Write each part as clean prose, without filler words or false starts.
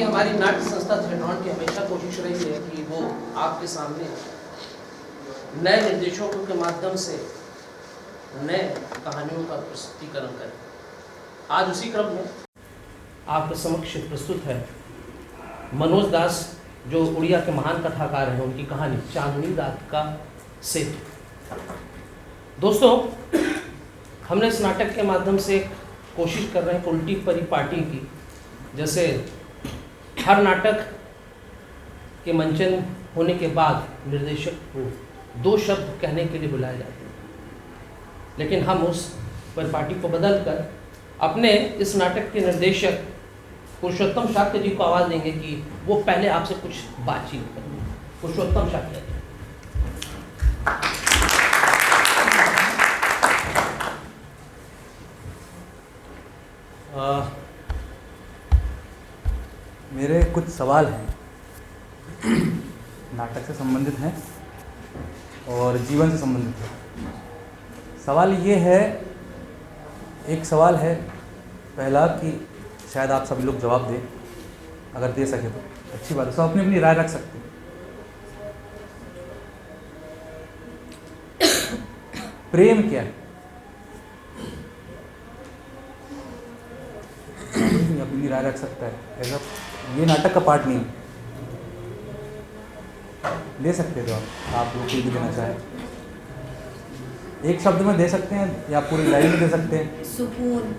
हमारी नाट्य संस्था थिएट्रॉन की हमेशा कोशिश रही है कि वो आपके सामने नए निर्देशकों के माध्यम से नए कहानियों का प्रस्तुतिकरण करें। आज उसी क्रम में आपके समक्ष प्रस्तुत है मनोज दास, जो उड़िया के महान कथाकार हैं, उनकी कहानी चांदनी रात का सेतु। दोस्तों, हमने इस नाटक के माध्यम से कोशिश कर रहे हैं उल्टी परिपाटी की। जैसे हर नाटक के मंचन होने के बाद निर्देशक को 2 शब्द कहने के लिए बुलाए जाते हैं, लेकिन हम उस परिपाटी को बदलकर अपने इस नाटक के निर्देशक पुरुषोत्तम शाक्य जी को आवाज़ देंगे कि वो पहले आपसे कुछ बातचीत करें। पुरुषोत्तम शाक्य जी। मेरे कुछ सवाल हैं, नाटक से संबंधित हैं और जीवन से संबंधित है। सवाल ये है, एक सवाल है पहला कि शायद आप सभी लोग जवाब दें, अगर दे सके तो अच्छी बात है, सब अपनी अपनी राय रख सकते हैं। प्रेम क्या है? अपनी राय रख सकता है, ऐसा ये नाटक का पार्ट नहीं है। दे सकते हो आप लोग कोई भी देना चाहें, एक शब्द में दे सकते हैं या पूरी लाइन में दे सकते हैं। सुकून।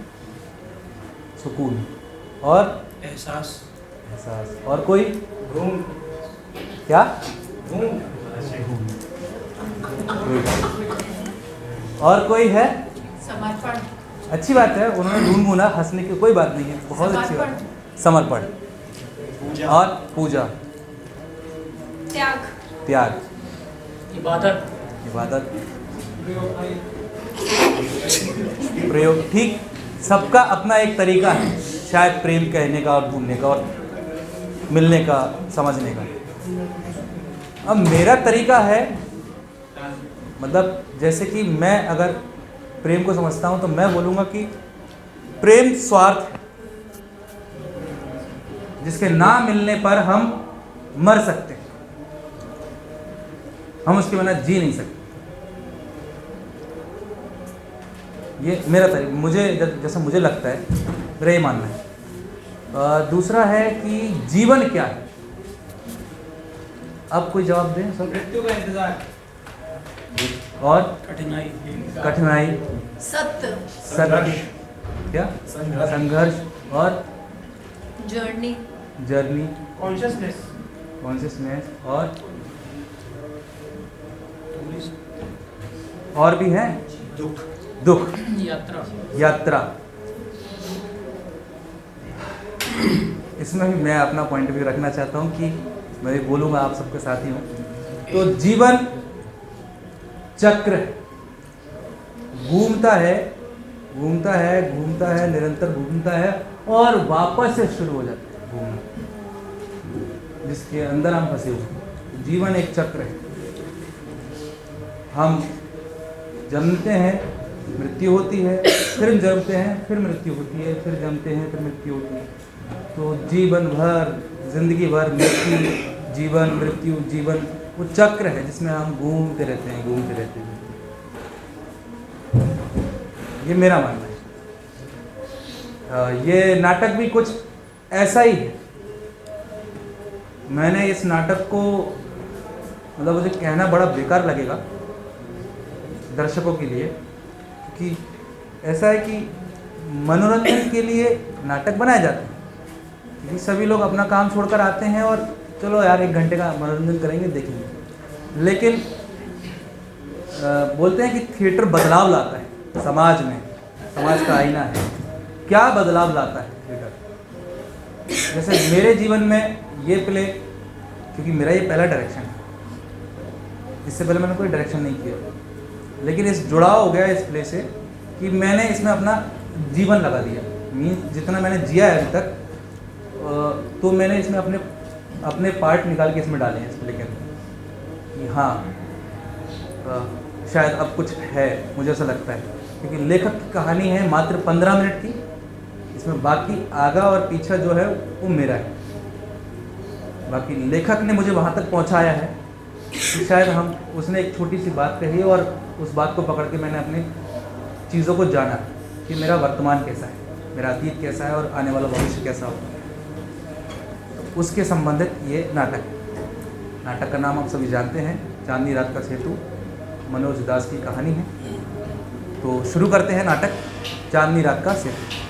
सुकून और एहसास। एहसास। और कोई? घूम। क्या? घूम। और कोई है? समर्पण। अच्छी बात है, उन्होंने ढूंढ हंसने की कोई बात नहीं है, बहुत अच्छी बात है। समर्पण। और पूजा। त्याग। त्याग। इबादत। इबादत। प्रयोग। ठीक, सबका अपना एक तरीका है शायद प्रेम कहने का और ढूंढने का और मिलने का, समझने का। अब मेरा तरीका है, मतलब जैसे कि मैं अगर प्रेम को समझता हूं तो मैं बोलूँगा कि प्रेम स्वार्थ है, जिसके ना मिलने पर हम मर सकते हैं, हम उसके बिना जी नहीं सकते। ये मेरा तरीका, मुझे जैसा मुझे लगता है, मेरा ये मानना है। दूसरा है कि जीवन क्या है। अब कोई जवाब दें सब। मृत्यु का इंतजार और कठिनाई। कठिनाई। सत्य। संघर्ष। क्या? संघर्ष। और जर्नी। जर्नी। कॉन्शियसनेस। कॉन्शियसनेस। और भी हैं? दुख। दुख। यात्रा। यात्रा। इसमें भी मैं अपना पॉइंट भी रखना चाहता हूँ कि मैं भी बोलूँगा, आप सबके साथ ही हूँ। तो जीवन चक्र है, घूमता है घूमता है घूमता है, निरंतर घूमता है और वापस से शुरू हो जाता है घूमना, जिसके अंदर हम फंसे हुए। जीवन एक चक्र है, हम जन्मते हैं, मृत्यु होती है, फिर जन्मते हैं, फिर मृत्यु होती है, फिर जन्मते हैं, फिर मृत्यु होती है। तो जीवन भर, जिंदगी भर मृत्यु, जीवन, मृत्यु, जीवन, वो चक्र है जिसमें हम घूमते रहते हैं, घूमते रहते हैं। ये मेरा मानना है। ये नाटक भी कुछ ऐसा ही है। मैंने इस नाटक को, मतलब मुझे कहना बड़ा बेकार लगेगा दर्शकों के लिए, कि ऐसा है कि मनोरंजन के लिए नाटक बनाए जाते हैं, क्योंकि सभी लोग अपना काम छोड़कर आते हैं और चलो यार 1 घंटे का मनोरंजन करेंगे, देखेंगे। लेकिन बोलते हैं कि थिएटर बदलाव लाता है समाज में, समाज का आईना है। क्या बदलाव लाता है थिएटर? जैसे मेरे जीवन में ये प्ले, क्योंकि मेरा ये पहला डायरेक्शन है, इससे पहले मैंने कोई डायरेक्शन नहीं किया, लेकिन इस जुड़ाव हो गया इस प्ले से कि मैंने इसमें अपना जीवन लगा दिया। मीन्स जितना मैंने जिया है अभी तक, तो मैंने इसमें अपने पार्ट निकाल के इसमें डाले हैं इस प्ले के अंदर कि हाँ, शायद अब कुछ है, मुझे ऐसा लगता है। क्योंकि लेखक की कहानी है मात्र 15 मिनट की, इसमें बाकी आगा और पीछा जो है वो मेरा है। बाकी लेखक ने मुझे वहाँ तक पहुँचाया है कि शायद उसने एक छोटी सी बात कही और उस बात को पकड़ के मैंने अपनी चीज़ों को जाना कि मेरा वर्तमान कैसा है, मेरा अतीत कैसा है और आने वाला भविष्य कैसा होगा। तो उसके संबंधित ये नाटक का नाम आप सभी जानते हैं, चांदनी रात का सेतु, मनोज दास की कहानी है। तो शुरू करते हैं नाटक चांदनी रात का सेतु।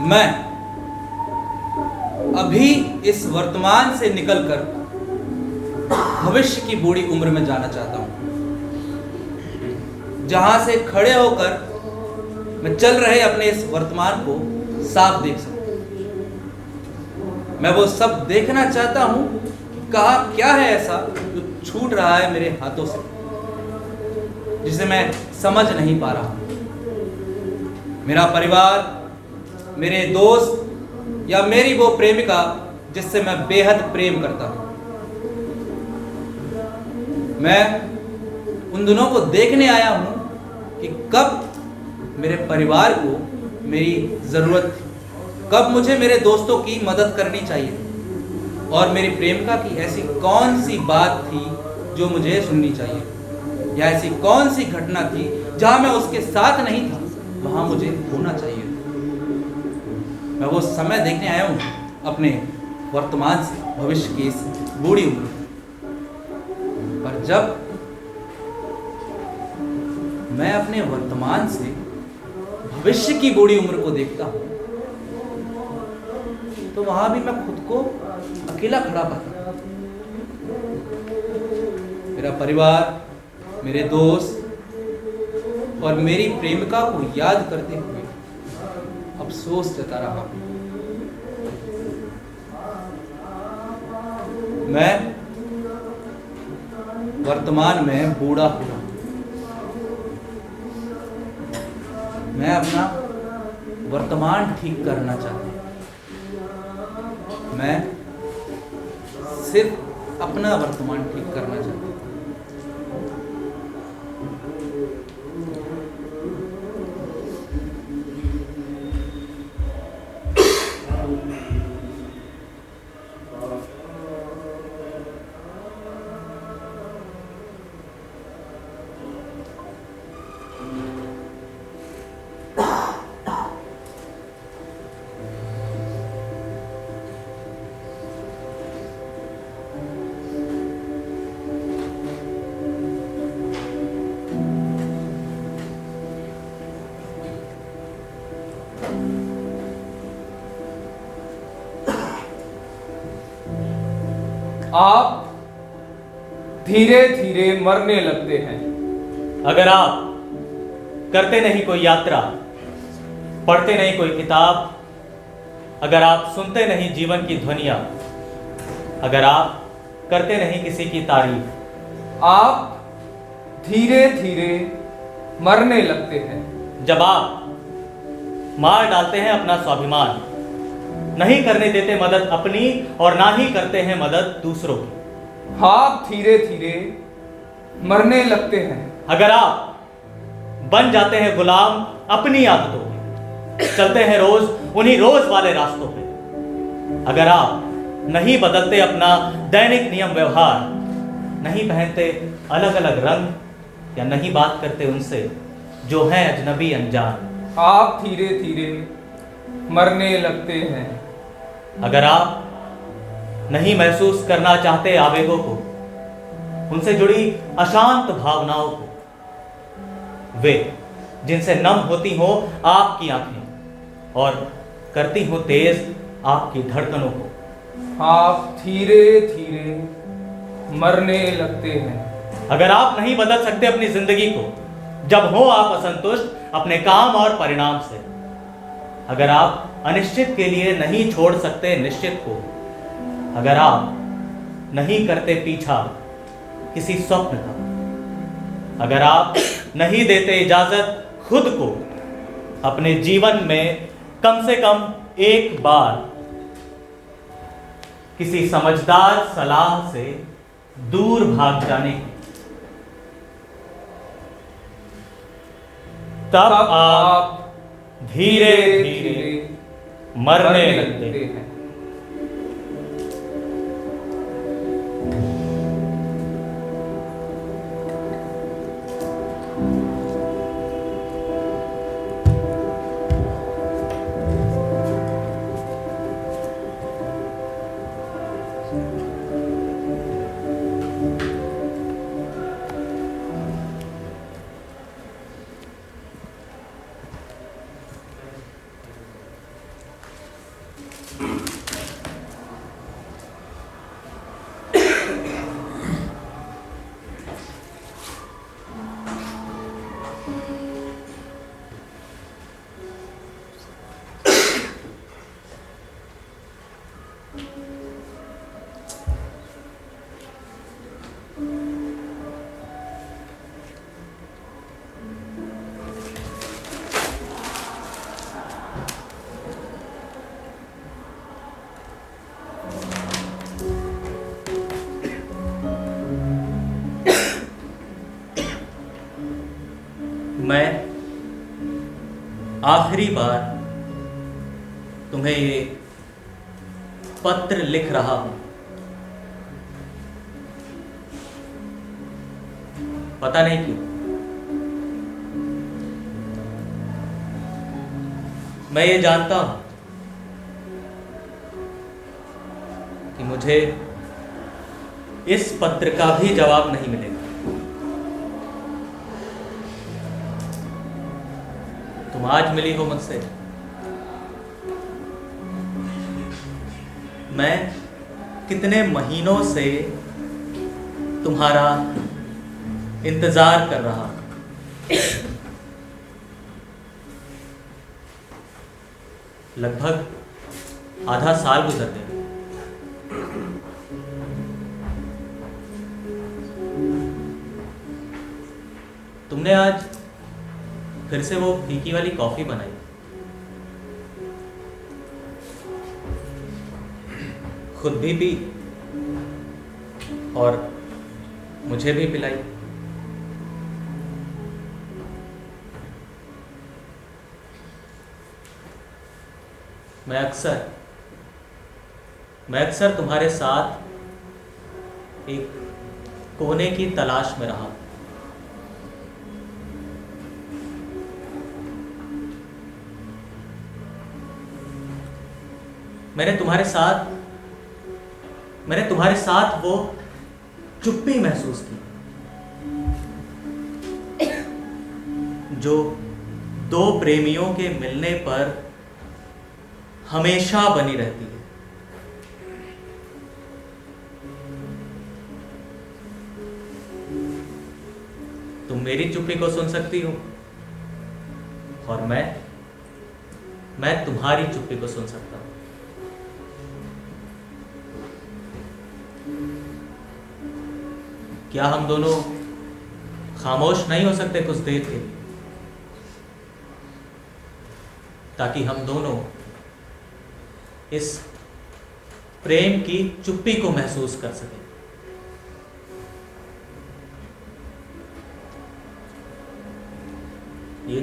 मैं अभी इस वर्तमान से निकलकर भविष्य की बूढ़ी उम्र में जाना चाहता हूं, जहां से खड़े होकर मैं चल रहे अपने इस वर्तमान को साफ देख सकूं। मैं वो सब देखना चाहता हूं कि कहा क्या है ऐसा जो छूट रहा है मेरे हाथों से, जिसे मैं समझ नहीं पा रहा हूं। मेरा परिवार, मेरे दोस्त या मेरी वो प्रेमिका जिससे मैं बेहद प्रेम करता हूं। मैं उन दोनों को देखने आया हूं कि कब मेरे परिवार को मेरी जरूरत थी, कब मुझे मेरे दोस्तों की मदद करनी चाहिए और मेरी प्रेमिका की ऐसी कौन सी बात थी जो मुझे सुननी चाहिए, या ऐसी कौन सी घटना थी जहां मैं उसके साथ नहीं था, वहां मुझे होना चाहिए। मैं वो समय देखने आया हूं अपने वर्तमान से भविष्य की इस बूढ़ी उम्र। पर जब मैं अपने वर्तमान से भविष्य की बूढ़ी उम्र को देखता हूं तो वहां भी मैं खुद को अकेला खड़ा पाता हूं। मेरा परिवार, मेरे दोस्त और मेरी प्रेमिका को याद करते हुए अफसोस जता रहा हूं। मैं वर्तमान में बूढ़ा हुआ। मैं अपना वर्तमान ठीक करना चाहता हूं। मैं सिर्फ अपना वर्तमान ठीक करना चाहता हूं। आप धीरे धीरे मरने लगते हैं। अगर आप करते नहीं कोई यात्रा, पढ़ते नहीं कोई किताब, अगर आप सुनते नहीं जीवन की ध्वनियां, अगर आप करते नहीं किसी की तारीफ, आप धीरे धीरे मरने लगते हैं। जब आप मार डालते हैं अपना स्वाभिमान, नहीं करने देते मदद अपनी और ना ही करते हैं मदद दूसरों की, आप धीरे धीरे मरने लगते हैं। अगर आप बन जाते हैं गुलाम अपनी आदतों के, चलते हैं रोज उन्हीं रोज वाले रास्तों पे, अगर आप नहीं बदलते अपना दैनिक नियम व्यवहार, नहीं पहनते अलग अलग रंग या नहीं बात करते उनसे जो हैं अजनबी अनजान, आप धीरे धीरे मरने लगते हैं। अगर आप नहीं महसूस करना चाहते आवेगों को, उनसे जुड़ी अशांत भावनाओं को, वे जिनसे नम होती हो आपकी आंखें और करती हो तेज आपकी धड़कनों को, आप धीरे धीरे मरने लगते हैं। अगर आप नहीं बदल सकते अपनी जिंदगी को जब हो आप असंतुष्ट अपने काम और परिणाम से, अगर आप अनिश्चित के लिए नहीं छोड़ सकते निश्चित को, अगर आप नहीं करते पीछा किसी स्वप्न का, अगर आप नहीं देते इजाजत खुद को अपने जीवन में कम से कम एक बार किसी समझदार सलाह से दूर भाग जाने की, तब आप धीरे धीरे मरने लगते हैं। मैं आखिरी बार तुम्हें ये पत्र लिख रहा हूं। पता नहीं क्यों मैं ये जानता हूं कि मुझे इस पत्र का भी जवाब नहीं मिलेगा। तुम आज मिली हो मुझसे, मैं कितने महीनों से तुम्हारा इंतजार कर रहा हूं। लगभग आधा साल गुजर गया। तुमने आज फिर से वो फीकी वाली कॉफी बनाई, खुद भी पी और मुझे भी पिलाई। मैं अक्सर तुम्हारे साथ एक कोने की तलाश में रहा। मैंने तुम्हारे साथ वो चुप्पी महसूस की जो दो प्रेमियों के मिलने पर हमेशा बनी रहती है। तुम मेरी चुप्पी को सुन सकती हो और मैं तुम्हारी चुप्पी को सुन सकता हूं। क्या हम दोनों खामोश नहीं हो सकते कुछ देर के लिए, ताकि हम दोनों इस प्रेम की चुप्पी को महसूस कर सकें। ये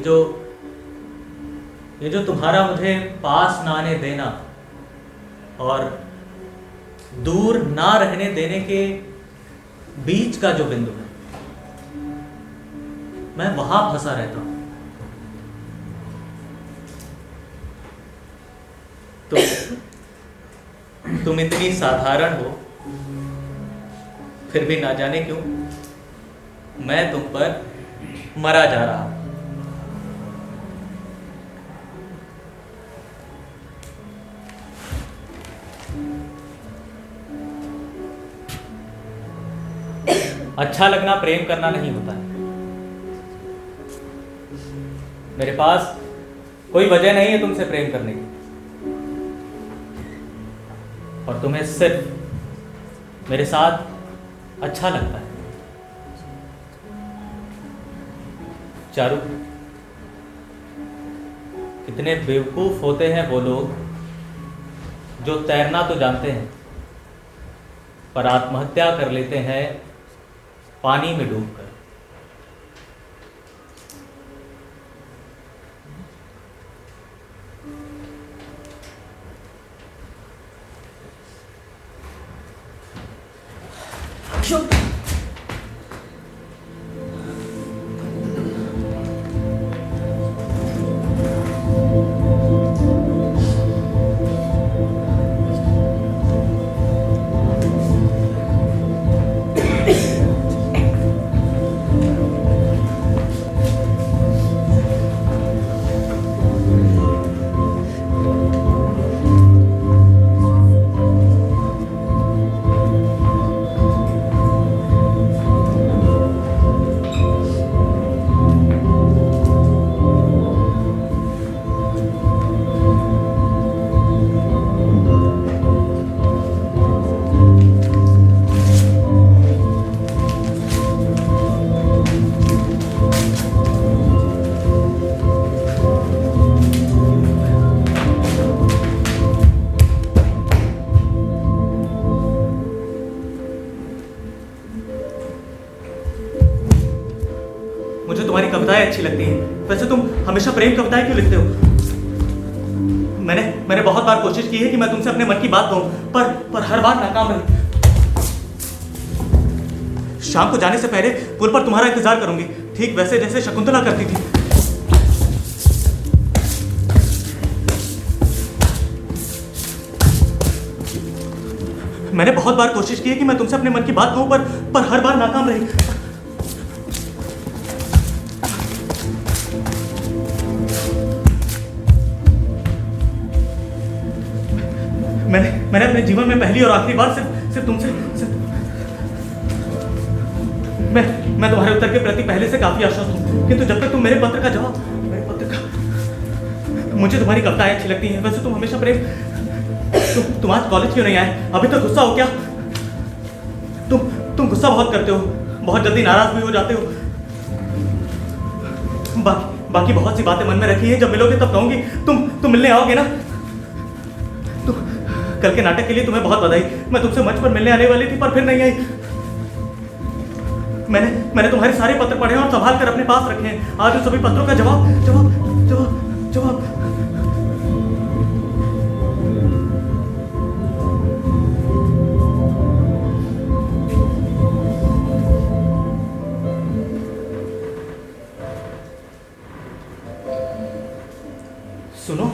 जो तुम्हारा मुझे पास ना आने देना और दूर ना रहने देने के बीच का जो बिंदु है, मैं वहां फंसा रहता हूं। तुम इतनी साधारण हो, फिर भी ना जाने क्यों मैं तुम पर मरा जा रहा हूं। अच्छा लगना प्रेम करना नहीं होता है। मेरे पास कोई वजह नहीं है तुमसे प्रेम करने की, और तुम्हें सिर्फ मेरे साथ अच्छा लगता है। चारू, कितने बेवकूफ होते हैं वो लोग जो तैरना तो जानते हैं पर आत्महत्या कर लेते हैं पानी में डूबकर। मुझे तुम्हारी कविताएं अच्छी लगती हैं। वैसे तुम हमेशा प्रेम कविताएं क्यों लिखते हो? मैंने बहुत बार कोशिश की है कि मैं तुमसे अपने मन की बात कहूं, पर हर बार नाकाम रही। शाम को जाने से पहले पुल पर तुम्हारा इंतजार करूंगी, ठीक वैसे जैसे शकुंतला करती थी। मैंने बहुत बार कोशिश की है कि मैं तुमसे अपने मन की बात कहूं, पर हर बार नाकाम रही। मैंने अपने जीवन में पहली और आखिरी बार सिर्फ तुमसे मैं तुम्हारे उत्तर के प्रति पहले से काफी आश्वस्त हूं, किंतु जब तक तुम मेरे पत्र का मुझे तुम्हारी कविताएं अच्छी लगती हैं। वैसे तुम हमेशा प्रेम तुम आज कॉलेज क्यों नहीं आए? अभी तक गुस्सा हो क्या? तुम गुस्सा बहुत करते हो, बहुत जल्दी नाराज भी हो जाते हो। बाकी बहुत सी बातें मन में रखी है, जब मिलोगे तब कहूंगी। तुम मिलने आओगे ना? कल के नाटक के लिए तुम्हें बहुत बधाई। मैं तुमसे मंच पर मिलने आने वाली थी, पर फिर नहीं आई। मैंने तुम्हारे सारे पत्र पढ़े और संभाल कर अपने पास रखे हैं। आज उन सभी पत्रों का जवाब सुनो।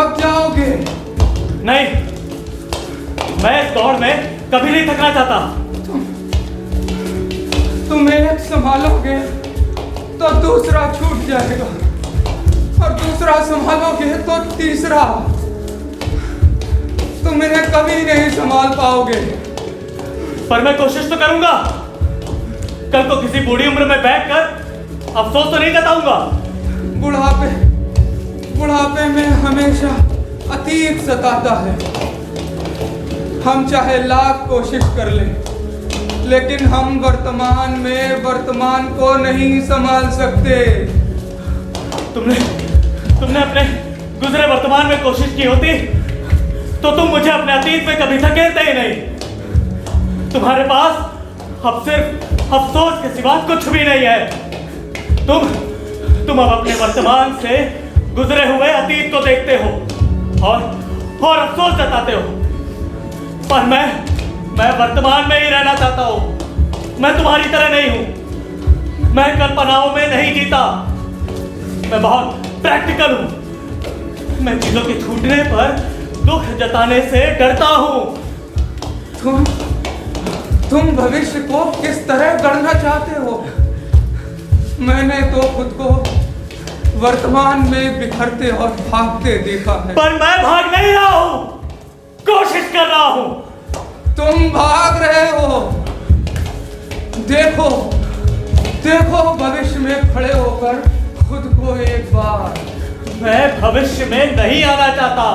थक जाओगे। नहीं, मैं इस दौड़ में कभी नहीं थकना चाहता। तुम एक संभालोगे तो दूसरा छूट जाएगा, और दूसरा संभालोगे तो तीसरा। तुम इन्हें कभी नहीं संभाल पाओगे। पर मैं कोशिश तो करूंगा। कल को किसी बूढ़ी उम्र में बैठकर अफसोस तो नहीं जताऊंगा। बुढ़ापे में हमेशा अतीत सताता है। हम चाहे लाख कोशिश कर लें, लेकिन हम वर्तमान में वर्तमान को नहीं संभाल सकते। तुमने अपने गुजरे वर्तमान में कोशिश की होती तो तुम मुझे अपने अतीत में कभी धकेलते ही नहीं। तुम्हारे पास अब सिर्फ अफसोस के सिवा कुछ भी नहीं है। तुम अब अपने वर्तमान से गुजरे हुए अतीत को देखते हो और अफसोस जताते हो। पर मैं वर्तमान में ही रहना चाहता हूं। मैं तुम्हारी तरह नहीं हूं। मैं कल्पनाओं में नहीं जीता। मैं बहुत प्रैक्टिकल हूं। मैं चीजों के छूटने पर दुख जताने से डरता हूं। तुम भविष्य को किस तरह गढ़ना चाहते हो? मैंने तो खुद को वर्तमान में बिखरते और भागते देखा है। पर मैं भाग नहीं रहा हूं, कोशिश कर रहा हूं। तुम भाग रहे हो। देखो भविष्य में खड़े होकर खुद को एक बार। मैं भविष्य में नहीं आना चाहता।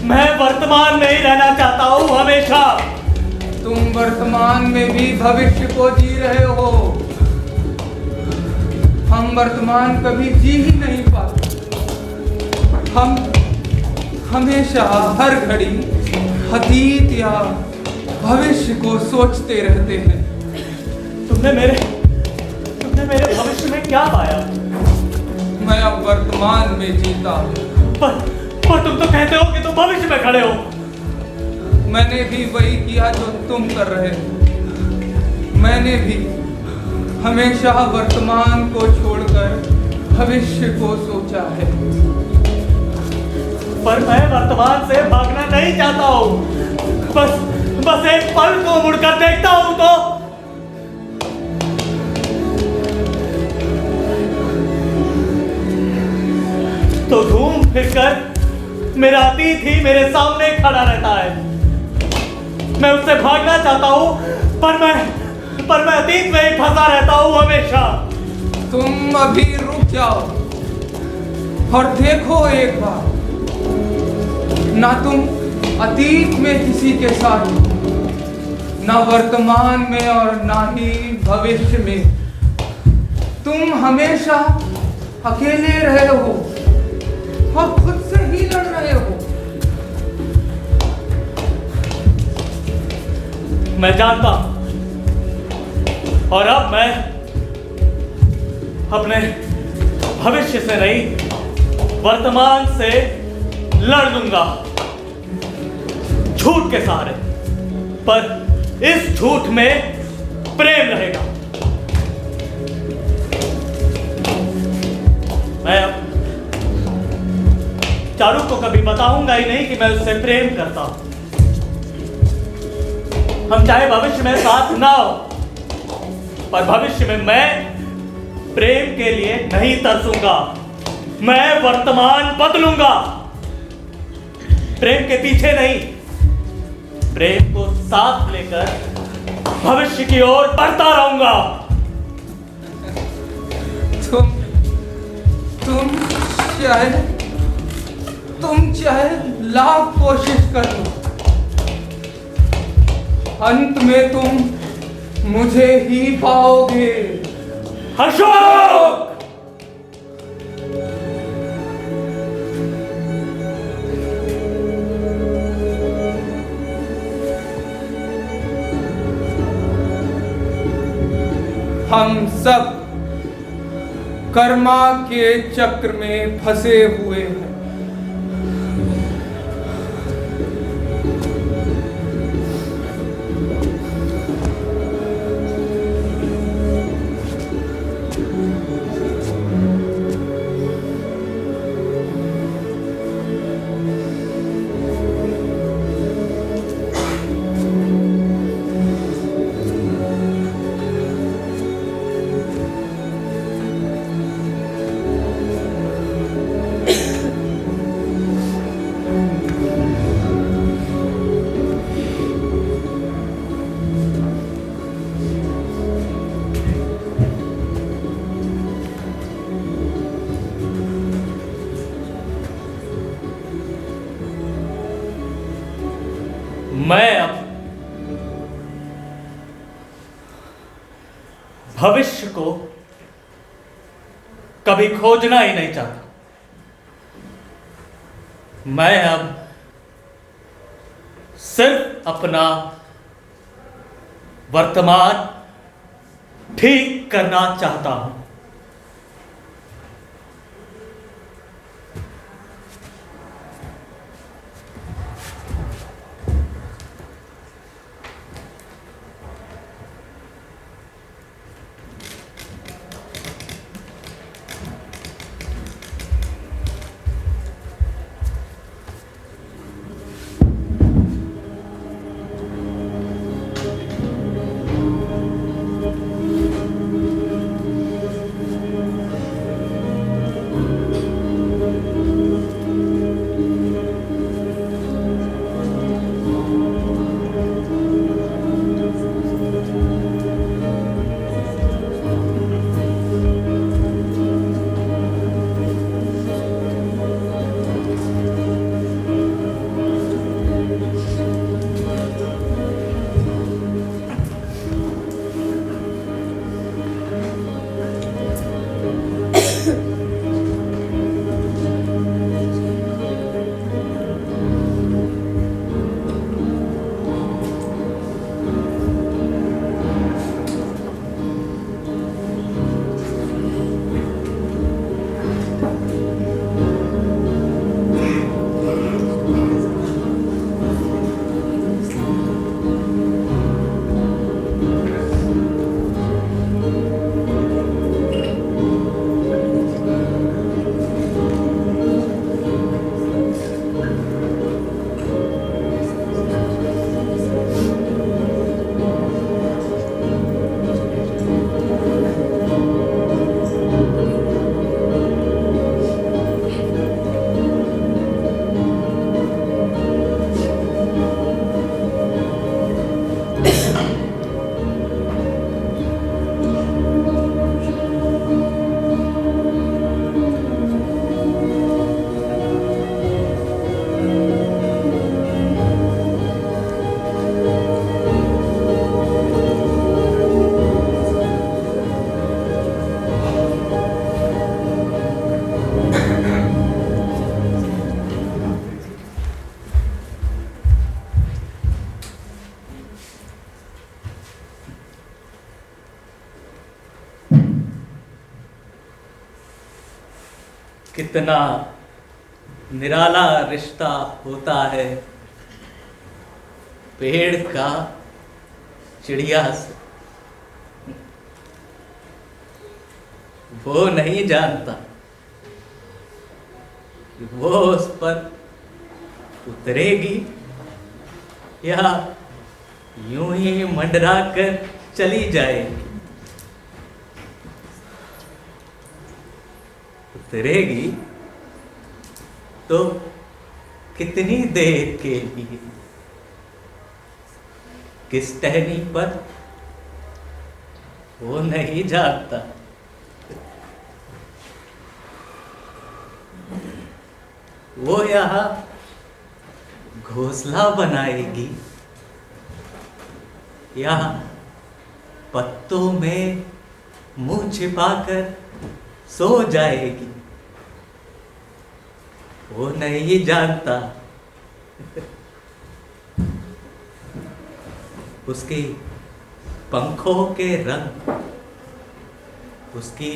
मैं वर्तमान में ही रहना चाहता हूं हमेशा। तुम वर्तमान में भी भविष्य को जी रहे हो। हम वर्तमान कभी जी ही नहीं पाते। हम हमेशा हर घड़ी अतीत या भविष्य को सोचते रहते हैं। तुमने मेरे भविष्य में क्या पाया? मैं अब वर्तमान में जीता हूँ। पर तुम तो कहते हो कि तुम भविष्य में खड़े हो। मैंने भी वही किया जो तुम कर रहे हो। मैंने भी हमेशा वर्तमान को छोड़कर भविष्य को सोचा है। पर मैं वर्तमान से भागना नहीं चाहता हूँ। बस एक पल को मुड़कर देखता हूँ तो घूम फिरकर मेरा अतीत ही मेरे सामने खड़ा रहता है। मैं उससे भागना चाहता हूँ, पर मैं अतीत में ही फंसा रहता हूँ हमेशा। तुम अभी रुक जाओ और देखो एक बार। ना तुम अतीत में किसी के साथ हो, ना वर्तमान में और ना ही भविष्य में। तुम हमेशा अकेले रहे हो और खुद से ही लड़ रहे हो। मैं जानता हूं, और अब मैं अपने भविष्य से नहीं, वर्तमान से लड़ लूंगा, झूठ के सहारे। पर इस झूठ में प्रेम रहेगा। मैं अब चारू को कभी बताऊंगा ही नहीं कि मैं उससे प्रेम करता हूं। हम चाहे भविष्य में साथ ना हो, पर भविष्य में मैं प्रेम के लिए नहीं तरसूंगा। मैं वर्तमान बदलूंगा, प्रेम के पीछे नहीं, प्रेम को साथ लेकर भविष्य की ओर बढ़ता रहूंगा। तुम चाहे लाख कोशिश कर लो, अंत में तुम मुझे ही पाओगे। अशोक! हम सब कर्मा के चक्र में फंसे हुए हैं। मैं अब भविष्य को कभी खोजना ही नहीं चाहता। मैं अब सिर्फ अपना वर्तमान ठीक करना चाहता हूं। कितना निराला रिश्ता होता है पेड़ का चिड़िया से। वो नहीं जानता कि वो उस पर उतरेगी या यूं ही मंडरा कर चली जाएगी। उतरेगी तो कितनी देर के लिए, किस टहनी पर, वो नहीं जानता। वो यहाँ घोंसला बनाएगी या पत्तों में मुंह छिपाकर सो जाएगी, वो नहीं जानता। उसके पंखों के रंग उसकी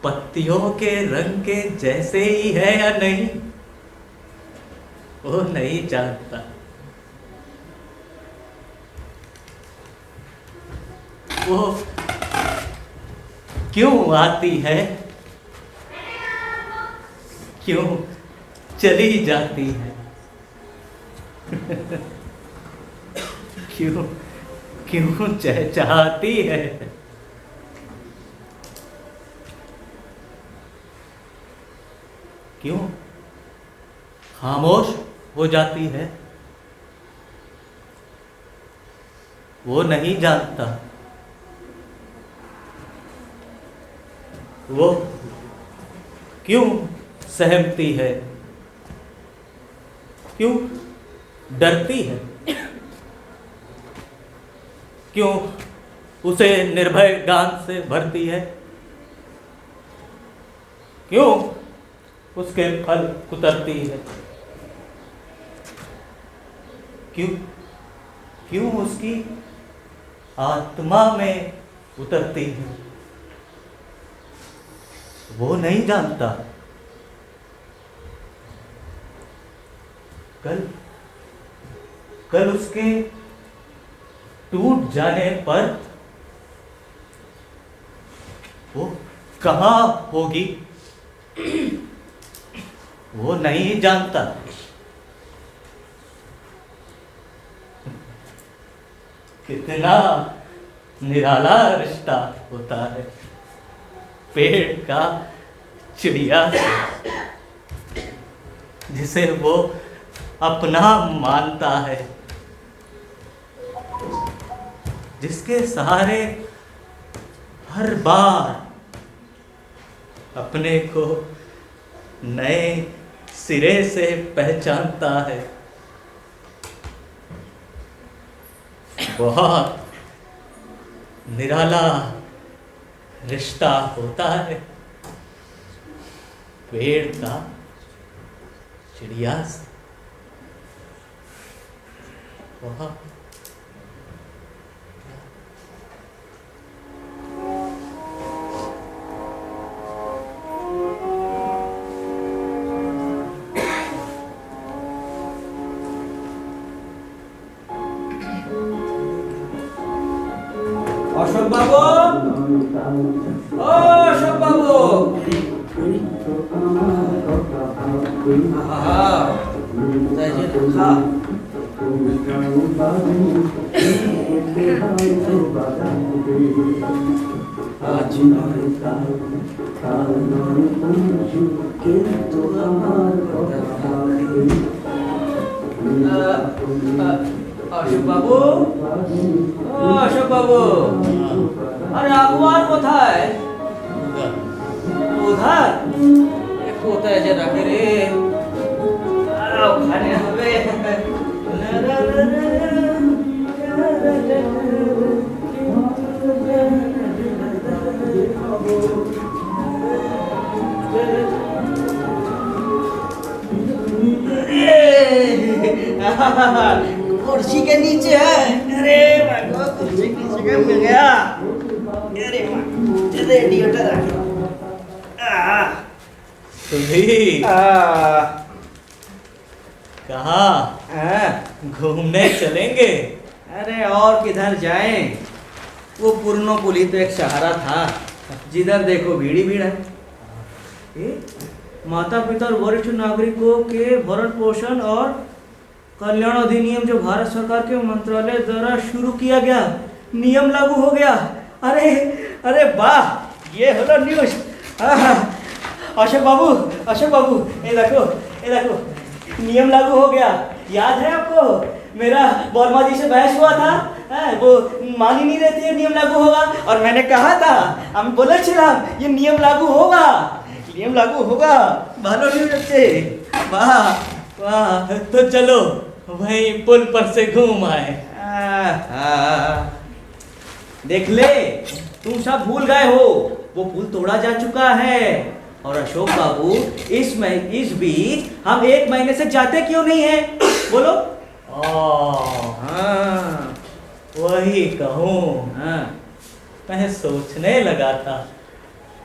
पत्तियों के रंग के जैसे ही है या नहीं, वो नहीं जानता। वो क्यों आती है, क्यों चली जाती है, क्यों क्यों चहचहाती है, क्यों खामोश हो जाती है, वो नहीं जानता। वो क्यों सहमती है, क्यों डरती है, क्यों उसे निर्भय गान से भरती है? क्यों उसके फल कुतरती है? क्यों उसकी आत्मा में उतरती है? वो नहीं जानता। कल उसके टूट जाने पर वो कहाँ होगी वो नहीं जानता। कितना निराला रिश्ता होता है पेड़ का चिड़िया से, जिसे वो अपना मानता है, जिसके सहारे हर बार अपने को नए सिरे से पहचानता है। बहुत निराला रिश्ता होता है पेड़ का चिड़िया से। बहुत अशोक बाबू, ओ अशोक बाबू, अशोक बाबू, ओ अशोक बाबू, अरे अखबार কোথায়? उधर কোথায় যে রাখে রে? ওখানে হবে। कुर्सी के नीचे है। अरे भाई कुर्सी के नीचे का मिल गया। अरे रेडिएटर सुधीर कहाँ घूमने चलेंगे? अरे और किधर जाएं? वो पुरनो पुल ही तो एक सहारा था, जिधर देखो भीड़ ही भीड़ है। माता पिता और वरिष्ठ नागरिकों के भरण पोषण और कल्याण अधिनियम जो भारत सरकार के मंत्रालय द्वारा शुरू किया गया, नियम लागू हो गया। अरे अरे वाह, ये हलो न्यूज। अशोक बाबू ये देखो नियम लागू हो गया। याद है आपको मेरा वर्मा जी से बहस हुआ था? वो मान ही नहीं रहे थे नियम लागू होगा, और मैंने कहा था, हम बोले ये नियम लागू होगा। भालो न्यूज अच्छे। वाह वाह, तो चलो वहीं पुल पर से घूम आए। देख ले, तुम सब भूल गए हो, वो पुल तोड़ा जा चुका है। और अशोक बाबू, इस बीच हम 1 महीने से जाते क्यों नहीं है? बोलो। हाँ, वही कहूँ। मैं सोचने लगा था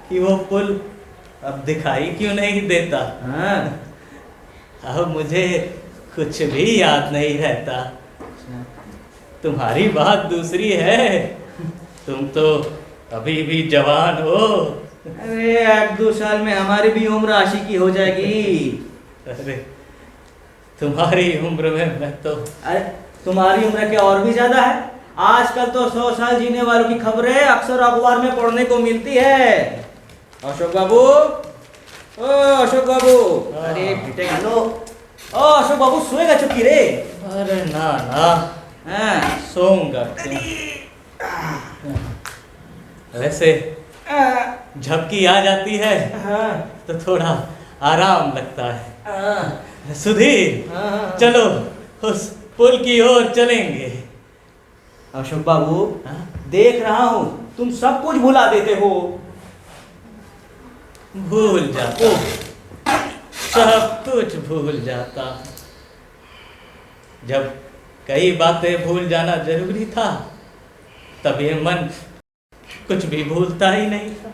कि वो पुल अब दिखाई क्यों नहीं देता। अब मुझे कुछ भी याद नहीं रहता। तुम्हारी बात दूसरी है, तुम तो अभी भी जवान हो। अरे 1-2 साल में हमारी भी उम्र आशिकी हो जाएगी। अरे तुम्हारी उम्र में मैं तो। अरे तुम्हारी उम्र के और भी ज्यादा है। आजकल तो 100 साल जीने वालों की खबरें अक्सर अखबार में पढ़ने को मिलती है। अशोक बाबू, ओ अशोक बाबू, अरे बेटे गालो। ओ अशोक बाबू, सोएगा चुपकी रे? अरे ना सोऊंगा क्यों? वैसे झपकी आ जाती है तो थोड़ा आराम लगता है। सुधीर, चलो उस पुल की ओर चलेंगे। अशोक बाबू, देख रहा हूँ तुम सब कुछ भुला देते हो। भूल जाता, सब कुछ भूल जाता। जब कई बातें भूल जाना जरूरी था, तब ये मन कुछ भी भूलता ही नहीं था।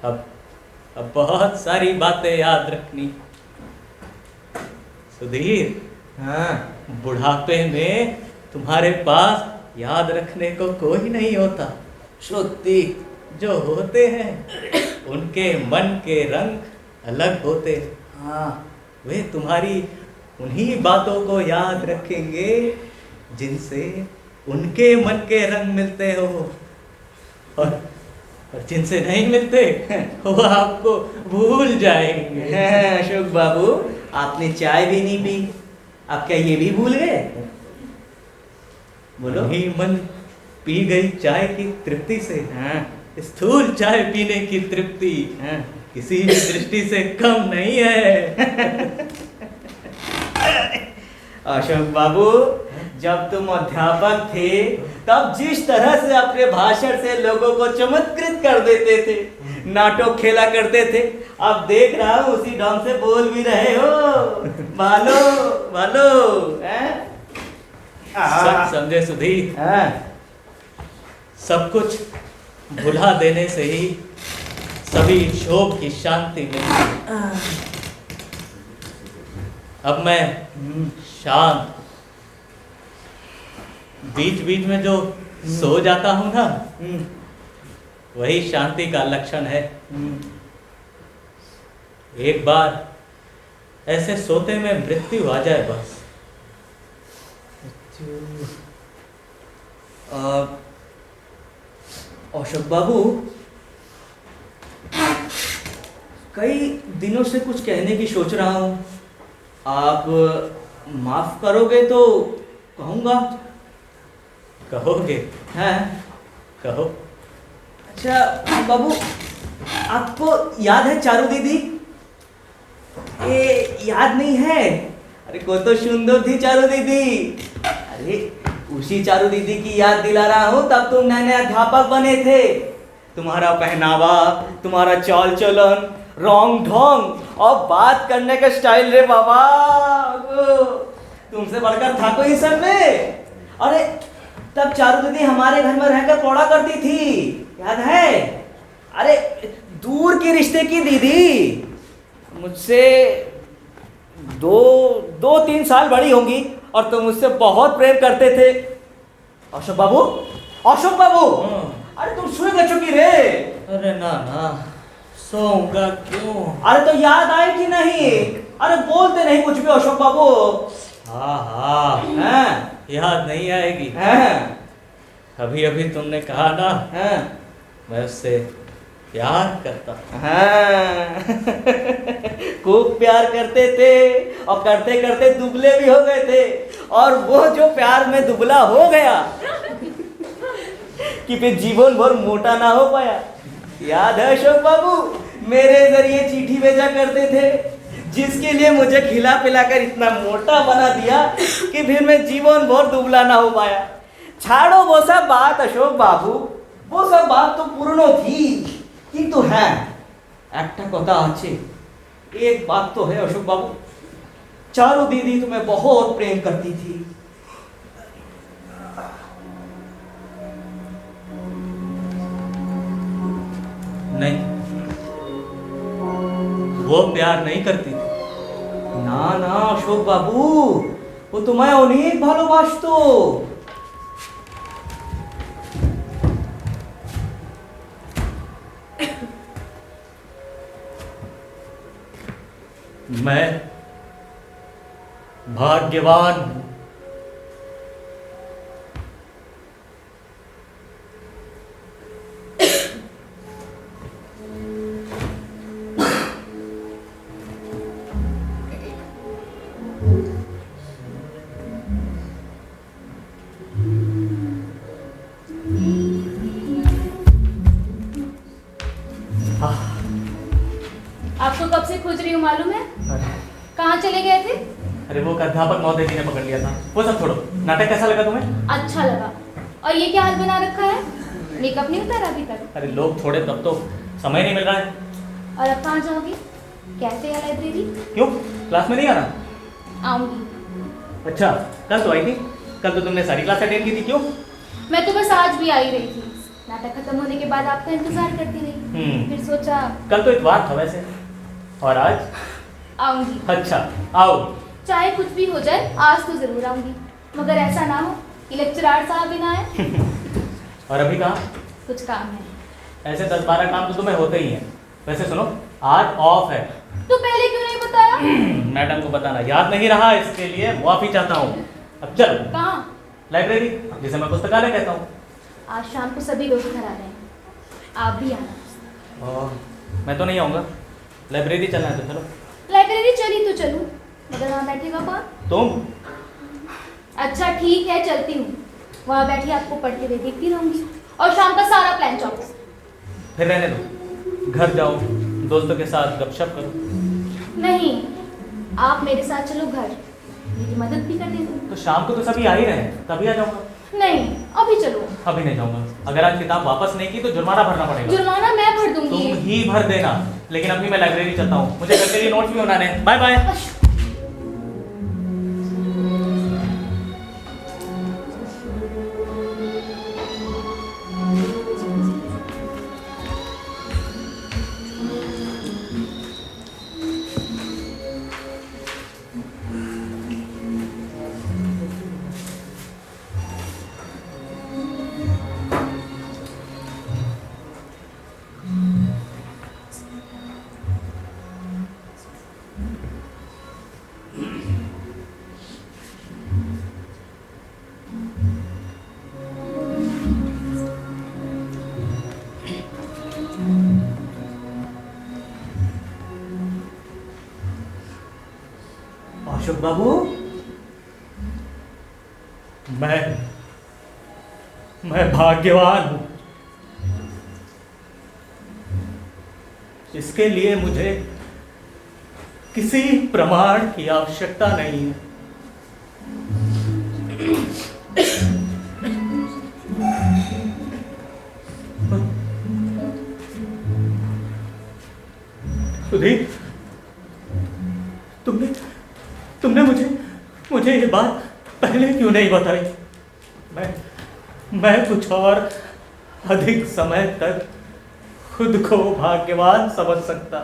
अब बहुत सारी बातें याद रखनी। सुधीर, बुढ़ापे में तुम्हारे पास याद रखने को कोई नहीं होता। श्रुति जो होते हैं उनके मन के रंग अलग होते। हाँ, वे तुम्हारी उन्हीं बातों को याद रखेंगे जिनसे उनके मन के रंग मिलते हो, और जिनसे नहीं मिलते वो आपको भूल जाएंगे। अशोक बाबू, आपने चाय भी नहीं पी, आप क्या ये भी भूल गए? बोलो। ही मन पी गई चाय की तृप्ति से स्थूल चाय पीने की तृप्ति किसी भी दृष्टि से कम नहीं है। अशोक बाबू, जब तुम अध्यापक थे तब जिस तरह से अपने भाषण से लोगों को चमत्कृत कर देते थे, नाटक खेला करते थे, अब देख रहा हूँ उसी ढंग से बोल भी रहे हो। भालो भालो, सच समझे सुधीर, सब कुछ भुला देने से ही सभी शोक की शांति मिलती। अब मैं शांत, बीच बीच में जो सो जाता हूं ना, वही शांति का लक्षण है। एक बार ऐसे सोते में मृत्यु आ जाए बस। अशोक बाबू, कई दिनों से कुछ कहने की सोच रहा हूँ, आप माफ करोगे तो कहूँगा। कहोगे? हैं? कहो। अच्छा बाबू, आपको याद है चारू दीदी? ये याद नहीं है? अरे को तो सुंदर थी चारू दीदी। अरे उसी चारू दीदी की याद दिला रहा हूँ, तब तुम नए नए अध्यापक बने थे। तुम्हारा पहनावा, तुम्हारा चाल चलन, रंग ढंग और बात करने का स्टाइल, रे बाबा, तुमसे बढ़कर था कोई सब में। अरे तब चारू दीदी हमारे घर में रहकर पढ़ा करती थी, याद है? अरे दूर के रिश्ते की दीदी, मुझसे दो तीन साल बड़ी होंगी, और तुम मुझसे बहुत प्रेम करते थे। अशोक बाबू, अशोक बाबू, अरे तुम सोए गए चुकी रे। अरे ना ना, सोऊंगा क्यों? अरे तो याद आए कि नहीं? अरे बोलते नहीं कुछ भी अशोक बाबू। हाँ, याद नहीं आएगी। अभी अभी तुमने कहा ना, मैं उससे प्यार करता। खूब प्यार करते थे, और करते करते दुबले भी हो गए थे, और वो जो प्यार में दुबला हो गया कि फिर जीवन भर मोटा ना हो पाया। याद है अशोक बाबू, मेरे जरिए चिट्ठी भेजा करते थे, जिसके लिए मुझे खिला पिलाकर इतना मोटा बना दिया कि फिर मैं जीवन भर दुबला ना हो पाया। छाड़ो वो सब बात अशोक बाबू, वो सब बात तो पुरानो थी, किंतु है একটা কথা আছে। एक बात तो है अशोक बाबू, चारू दीदी तुम्हें बहुत प्रेम करती थी। नहीं, वो प्यार नहीं करती थी। ना ना अशोक बाबू, वो तुम्हें अनेक ভালোবাসতো। मैं भाग्यवान हूं। आपको कब से खोज रही हूँ मालूम है? कहाँ चले गए थे? अरे वो अध्यापक महोदय जी ने पकड़ लिया था। वो सब छोड़ो, नाटक कैसा लगा तुम्हें? अच्छा लगा। और ये क्या हाल बना रखा है? मेकअप नहीं उतारा अभी तक? अरे लोग छोड़े तब तो समय नहीं मिल रहा है। और अब कहाँ जाओगी? कैफे या लाइब्रेरी? क्यों, क्लास में नहीं आना? आऊंगी। अच्छा, कल तो आई थी। कल तो तुमने सारी क्लास अटेंड की थी, क्यों? मैं तो बस आज भी आई रही थी। नाटक खत्म होने के बाद आपका इंतजार करती रही। फिर सोचा कल तो इतवार था वैसे, और आज? आऊंगी। अच्छा, आओ। चाहे कुछ भी हो जाए, आज तो जरूर आऊंगी। मगर ऐसा ना हो कि लेक्चरार साहब भी ना आए। और अभी कहाँ? कुछ काम है। ऐसे 10-12 काम तो तुम्हें होते ही हैं। वैसे सुनो, आज ऑफ है। तो पहले क्यों नहीं बताया? मैडम को बताना याद नहीं रहा, इसके लिए माफी चाहता हूँ। अब चलो। कहाँ? लाइब्रेरी, जिसे मैं पुस्तकालय कहता हूँ। आज शाम को सभी दोस्त घर आ रहे हैं, आप भी आना। मैं तो नहीं आऊँगा। लाइब्रेरी चलना है तो चलो। लाइब्रेरी चली तो चलूं, मगर वहाँ बैठेगा कौन? तुम? अच्छा ठीक है, चलती हूँ। वहाँ बैठी आपको पढ़ते हुए देखती रहूंगी और शाम का सारा प्लान चौपस। फिर रहने दो, घर जाओ, दोस्तों के साथ गपशप करो। नहीं, आप मेरे साथ चलो घर, मेरी मदद भी कर देना। तो शाम को तो सभी आ ही रहे हैं, तभी आ जाऊँगा। नहीं, अभी चलो। अभी नहीं जाऊँगा। अगर आज किताब वापस नहीं की तो जुर्माना भरना पड़ेगा। जुर्माना मैं भर दूंगी। तुम ही भर देना। लेकिन अभी मैं लाइब्रेरी चलता हूँ, मुझे घर के लिए नोट्स भी बनाने हैं। Bye bye. अशोक बाबू, मैं भाग्यवान हूं। इसके लिए मुझे किसी प्रमाण की आवश्यकता नहीं है। सुधीर, तुमने मुझे ये बात पहले क्यों नहीं बताई? मैं कुछ और अधिक समय तक खुद को भाग्यवान समझ सकता।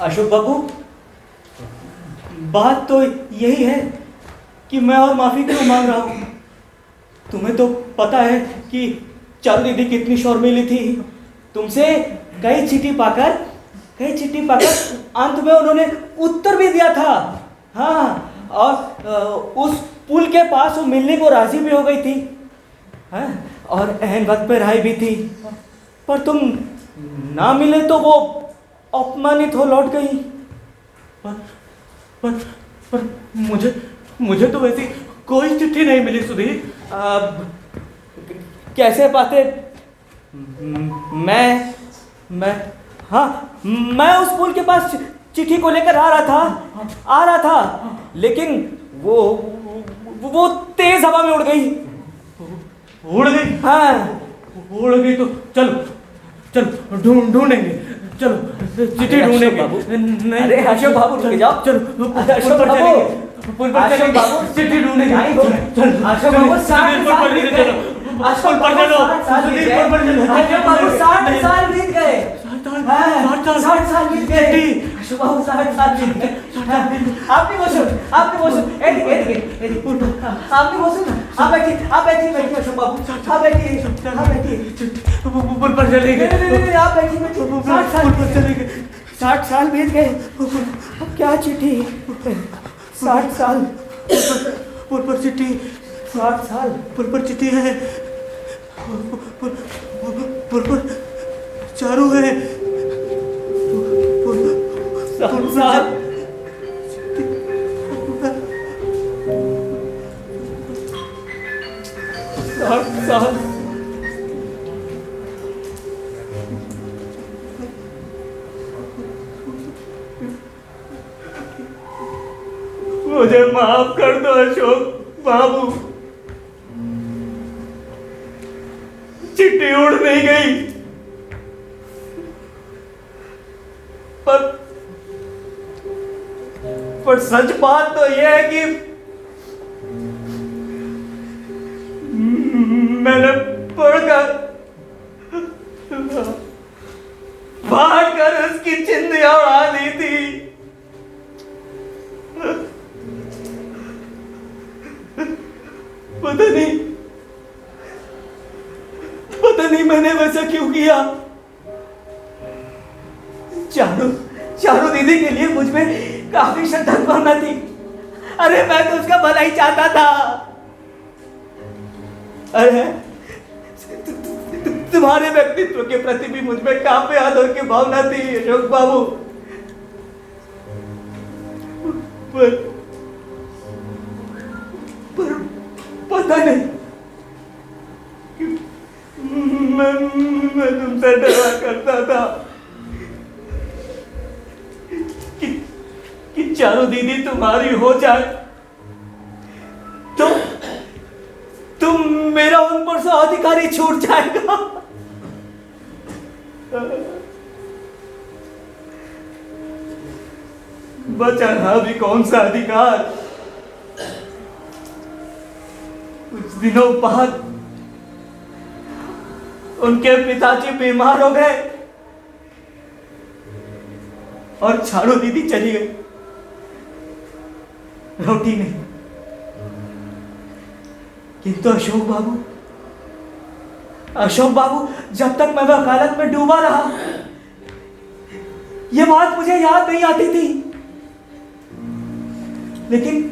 अशोक बाबू, बात तो यही है कि मैं और माफी क्यों मांग रहा हूँ। तुम्हें तो पता है कि चारू दीदी कितनी शर्मीली थी। तुमसे कई चिट्ठी पाकर अंत में उन्होंने उत्तर भी दिया था। हाँ, और उस पुल के पास वो मिलने को राजी भी हो गई थी। हाँ, और एहन वक्त पे राय भी थी, पर तुम ना मिले तो वो अपमानित हो लौट गई। पर मुझे तो वैसी कोई चिट्ठी नहीं मिली सुधीर। कैसे बातें? मैं उस पुल के पास चिट्ठी को लेकर आ रहा था, लेकिन वो तेज हवा में उड़ गई। हाँ, उड़ गई तो चलो ढूंढेंगे। चलो चिट्ठी ढूंढेंगे। अरे अशोक बाबू, रुक जाओ। चलो अशोक बाबू, पुल पर चलेंगे, चिट्ठी ढूंढेंगे। अशोक बाबू, 60 साल बीत गए। अशोक बाबू, 60 साल बीत गए। 60 साल बीत गए। अशोक बाबू, 60 साल बीत गए। आपने बसो। आपने बसो ना। आप बैठिए अशोक बाबू, आप बैठिए। पुल पर चलेंगे। आप बैठिए। 60 साल बीत गए। अब क्या चिट्ठी? 60 साल। पुल पर चिट्ठी। 60 साल। पुल पर चिट्ठी है। पुल पर चारू है। 60 साल। 60 साल। मुझे माफ कर दो अशोक बाबू। चिट्ठी उड़ नहीं गई, पर सच बात तो यह है कि मैंने पढ़कर फाड़कर उसकी चिंदियां उड़ा दी थी। पता नहीं मैंने वैसा क्यों किया। चारू दीदी के लिए मुझ में काफी श्रद्धा भावना थी। अरे मैं तो उसका भला ही चाहता था। अरे तुम्हारे व्यक्तित्व के प्रति भी मुझ में काफी आदर की भावना थी अशोक बाबू। पर पता नहीं मैं तुमसे डरा करता था कि चारू दीदी तुम्हारी हो जाए तो तुम मेरा उन पर से अधिकारी छूट जाएगा। बचा ना भी कौन सा अधिकार। कुछ दिनों बाद उनके पिताजी बीमार हो गए और चारू दीदी चली गई। रोटी नहीं, किंतु अशोक बाबू जब तक मैं वकालत में डूबा रहा यह बात मुझे याद नहीं आती थी, लेकिन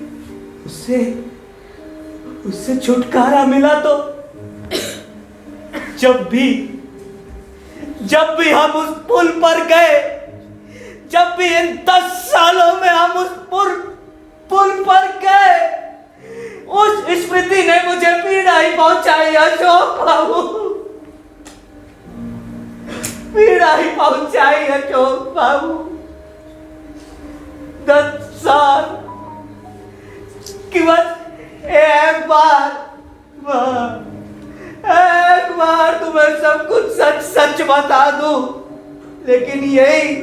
उससे छुटकारा मिला तो जब भी हम उस पुल पर गए, जब भी इन 10 सालों में हम उस पुल पर गए, उस स्मृति ने मुझे पीड़ा ही पहुंचाई अशोक बाबू। पीड़ा ही पहुंचाई अशोक बाबू। 10 साल की बस एक बार तुम्हें सब कुछ सच बता दूं, लेकिन यही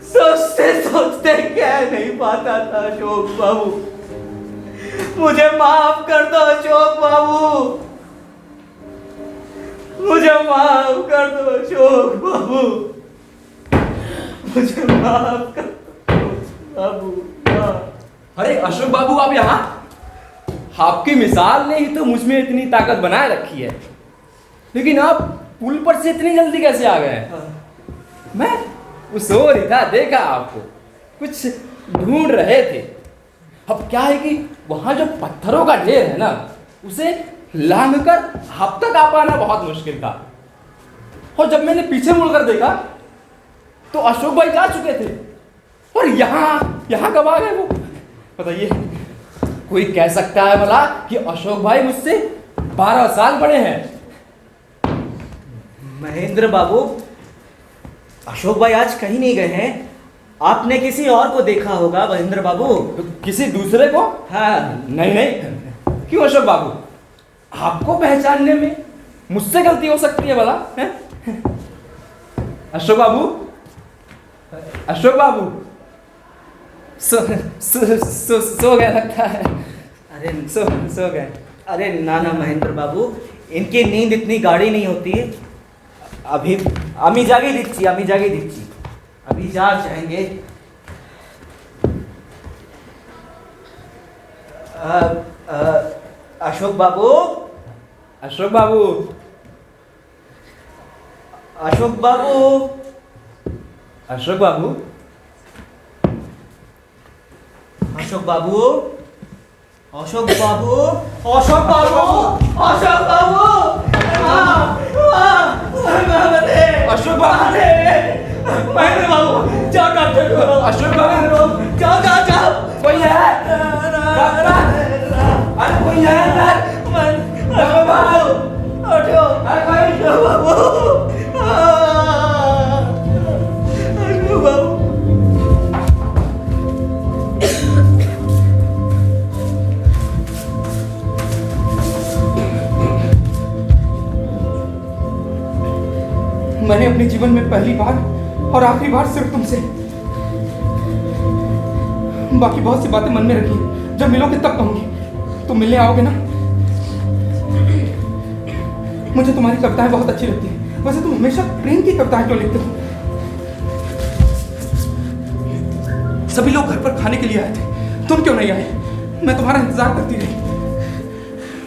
सोचते कह नहीं पाता था अशोक बाबू। मुझे माफ कर दो अशोक बाबू, मुझे माफ कर दो अशोक बाबू, मुझे माफ कर दो बाबू। अरे अशोक बाबू, आप यहाँ? आपकी मिसाल ने ही तो मुझ में इतनी ताकत बनाए रखी है, लेकिन आप पुल पर से इतनी जल्दी कैसे आ गए? मैं सो रही था, देखा आपको, कुछ ढूंढ रहे थे। अब क्या है कि वहां जो पत्थरों का ढेर है ना, उसे लांघकर आप तक आ पाना बहुत मुश्किल था। और जब मैंने पीछे मुड़कर देखा तो अशोक भाई जा चुके थे, और यहाँ कब आ गए वो? बताइए, कोई कह सकता है भला कि अशोक भाई मुझसे 12 साल बड़े हैं? महेंद्र बाबू, अशोक भाई आज कहीं नहीं गए हैं। आपने किसी और को देखा होगा महेंद्र बाबू। किसी दूसरे को? हाँ। नहीं। क्यों अशोक बाबू, आपको पहचानने में मुझसे गलती हो सकती है भला? अशोक बाबू सो गया लगता है। अरे सो गए। अरे ना महेंद्र बाबू, इनकी नींद इतनी गाढ़ी नहीं होती है। अभी अमी जागी दिखची, अभी जाएंगे। अशोक बाबू, अशोक बाबू, अशोक बाबू, अशोक बाबू, अशोक बाबू, अशोक बाबू, अशोक बाबू, अशोक बाबू, अशोक बाबू, महेंद्र बाबू, जाओ डॉक्टर को। अशोक बाबू, जाओ, कोई है? अरे कोई है? अशोक बाबू, उठो, अशोक बाबू, अशोक बाबू। अपने जीवन में पहली बार और आखिरी बार सिर्फ तुमसे। बाकी बहुत सी बातें मन में रखी, जब मिलोगे तब कहूंगी। तुम मिलने आओगे ना? मुझे तुम्हारी कविताएं बहुत अच्छी लगती हैं। वैसे तुम हमेशा प्रेम की कविताएं क्यों लिखते हो? सभी लोग घर पर खाने के लिए आए थे, तुम क्यों नहीं आए? मैं तुम्हारा इंतजार करती रही।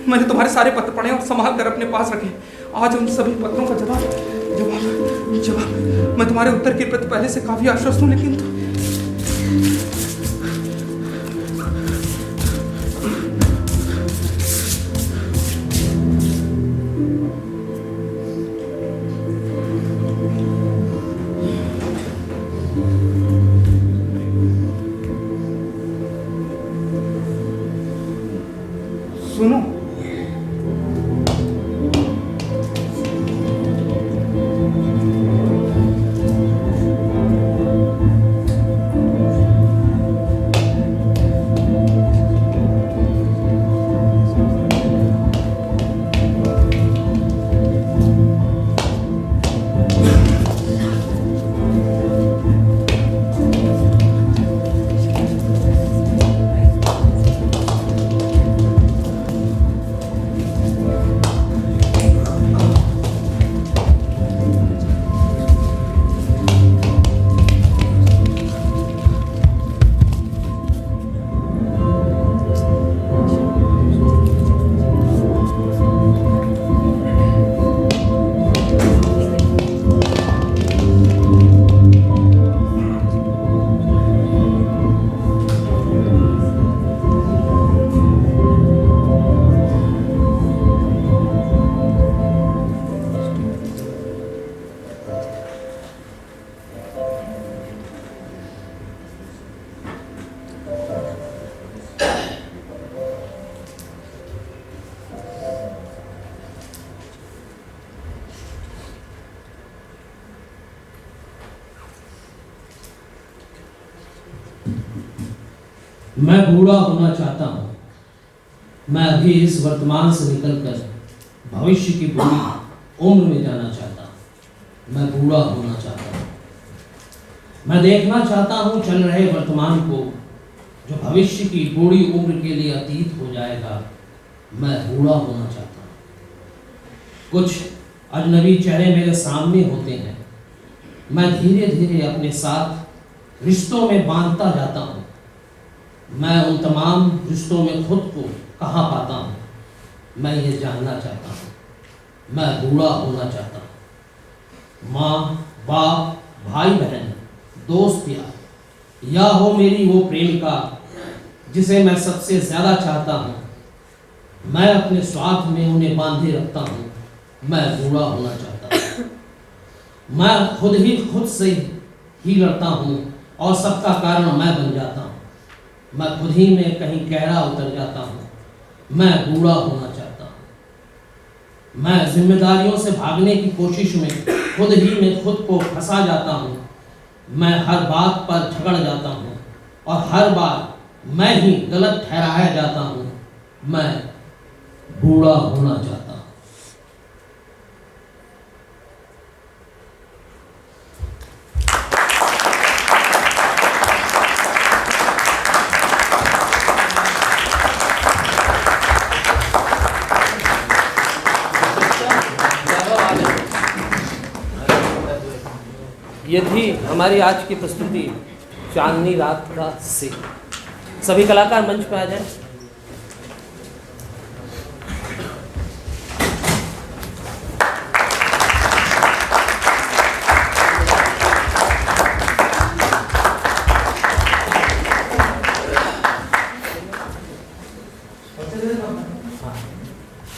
मैंने तुम्हारे सारे पत्र पढ़े और संभाल कर अपने पास रखे। आज उन सभी पत्रों का जवाब मैं तुम्हारे उत्तर के प्रति पहले से काफी आश्वस्त हूं, लेकिन सुनो, मैं बूढ़ा होना चाहता हूँ। मैं अभी इस वर्तमान से निकलकर भविष्य की बुरी उम्र में जाना चाहता हूँ। मैं बूढ़ा होना चाहता हूँ। मैं देखना चाहता हूँ चल रहे वर्तमान को, जो भविष्य की बूढ़ी उम्र के लिए अतीत हो जाएगा। मैं बूढ़ा होना चाहता हूँ। कुछ अजनबी चेहरे मेरे सामने होते हैं। मैं धीरे धीरे अपने साथ रिश्तों में बांधता जाता हूँ। मैं उन तमाम रिश्तों में खुद को कहाँ पाता हूँ, मैं ये जानना चाहता हूँ। मैं बूढ़ा होना चाहता हूँ। माँ, बाप, भाई बहन, दोस्त यार, या हो मेरी वो प्रेमिका जिसे मैं सबसे ज़्यादा चाहता हूँ, मैं अपने स्वार्थ में उन्हें बांधे रखता हूँ। मैं बूढ़ा होना चाहता हूँ। मैं खुद से ही लड़ता हूँ और सबका कारण मैं बन जाता हूँ। मैं खुद ही में कहीं गहरा उतर जाता हूँ। मैं बूढ़ा होना चाहता हूँ। मैं जिम्मेदारियों से भागने की कोशिश में खुद ही में खुद को फंसा जाता हूँ। मैं हर बात पर झगड़ जाता हूँ और हर बार मैं ही गलत ठहराया जाता हूँ। मैं बूढ़ा होना चाहता हूँ। ये थी हमारी आज की प्रस्तुति चांदनी रात का से। सभी कलाकार मंच पर आ जाएं।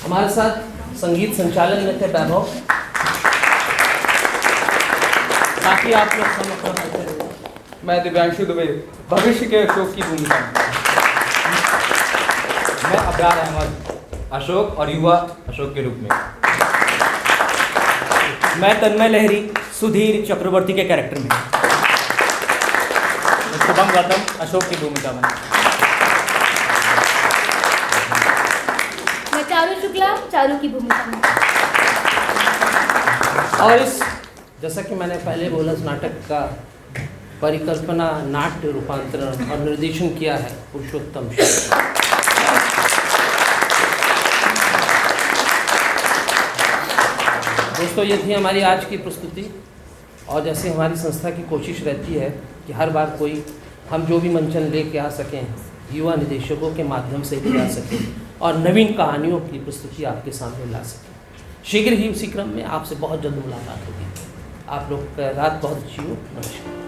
हमारे साथ संगीत संचालन में थे वैभव। ताकि आप लोग समझ पाएं। मैं दिव्यांशु दुबे भविष्य के अशोक की भूमिका में। मैं अब्रार अहमद अशोक और युवा अशोक के रूप में। मैं तन्मय लहरी सुधीर चक्रवर्ती के कैरेक्टर में। शुभम गौतम अशोक की भूमिका में। मैं चारू शुक्ला चारू की भूमिका में। और इस जैसा कि मैंने पहले बोला, इस नाटक का परिकल्पना, नाट्य रूपांतरण और निर्देशन किया है पुरुषोत्तम शुक्ल। दोस्तों, ये थी हमारी आज की प्रस्तुति। और जैसे हमारी संस्था की कोशिश रहती है कि हर बार कोई हम जो भी मंचन लेके आ सकें, युवा निदेशकों के माध्यम से भी ला सकें और नवीन कहानियों की प्रस्तुति आपके सामने ला सकें। शीघ्र ही उसी क्रम में आपसे बहुत जल्द मुलाकात होगी। आप लोग का रात बहुत अच्छी हो। नमस्कार।